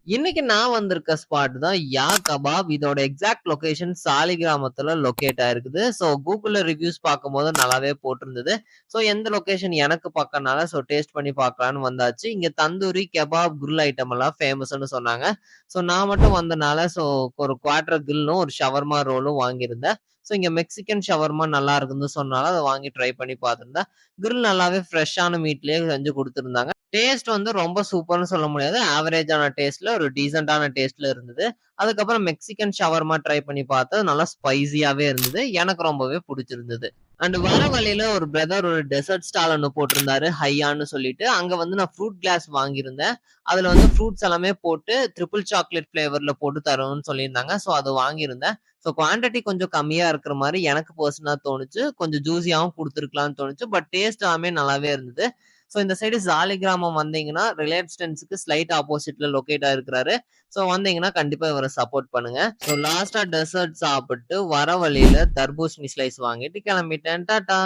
இன்னைக்கு நான் வந்திருக்க ஸ்பாட் தான் யா கபாப். இதோட எக்ஸாக்ட் லொகேஷன் சாலிகிராமத்துல லொகேட் ஆயிருக்குது. ஸோ கூகுள்ல ரிவ்யூஸ் பார்க்கும்போது நல்லாவே போட்டிருந்தது. ஸோ எந்த லொகேஷன் எனக்கு பக்கம்னால ஸோ டேஸ்ட் பண்ணி பார்க்கலான்னு வந்தாச்சு. இங்க தந்தூரி, கெபாப், கிரில் ஐட்டம் எல்லாம் ஃபேமஸ்ன்னு சொன்னாங்க. ஸோ நான் மட்டும் வந்தனால ஸோ ஒரு குவார்டர் கிரில்லும் ஒரு ஷவர்மா ரோலும் வாங்கியிருந்தேன். ஸோ இங்க மெக்சிகன் ஷவர்மா நல்லா இருக்குன்னு சொன்னால அதை வாங்கி ட்ரை பண்ணி பார்த்திருந்தேன். கிரில் நல்லாவே ஃப்ரெஷ்ஷான மீட்லயே செஞ்சு குடுத்திருந்தாங்க. டேஸ்ட் வந்து ரொம்ப சூப்பர்ன்னு சொல்ல முடியாது. ஆவரேஜான டேஸ்ட்ல ஒரு டீசென்ட்டான டேஸ்ட்ல இருந்தது. அதுக்கப்புறம் மெக்சிகன் ஷவர்மா ட்ரை பண்ணி பார்த்தேன். நல்லா ஸ்பைசியாவே இருந்தது. எனக்கு ரொம்பவே புடிச்சிருந்தது. அண்ட் வர வழியில ஒரு பிரதர் ஒரு டெசர்ட் ஸ்டால் ஒண்ணு போட்டிருந்தாரு. ஹையான்னு சொல்லிட்டு. அங்க வந்து நான் ஃப்ரூட் கிளாஸ் வாங்கியிருந்தேன். அதுல வந்து ஃப்ரூட்ஸ் எல்லாமே போட்டு ட்ரிபிள் சாக்லேட் ஃபிளேவர்ல போட்டு தரோம்ன்னு சொல்லியிருந்தாங்க. ஸோ அது வாங்கியிருந்தேன். ஸோ குவான்டிட்டி கொஞ்சம் கம்மியா இருக்கிற மாரி எனக்கு பெர்சனலா தோணுச்சு. கொஞ்சம் ஜூஸியாவும் குடுத்துருக்கலாம்னு தோணுச்சு. பட் டேஸ்ட் எல்லாமே நல்லாவே இருந்தது. ஸோ இந்த சைடு சாலிகிராமம் வந்தீங்கன்னா, ரிலையன்ஸ் ட்ரெண்ட்ஸ்க்கு ஸ்லைட் ஆப்போசிட்ல லொகேட் ஆயிருக்கிறாரு. ஸோ வந்தீங்கன்னா கண்டிப்பா இவர சப்போர்ட் பண்ணுங்க. ஸோ லாஸ்ட்டா டெசர்ட் சாப்பிட்டு வர வழியில தர்பூசணி ஸ்லைஸ் வாங்கிட்டு கிளம்பிட்டேன். டாட்டா.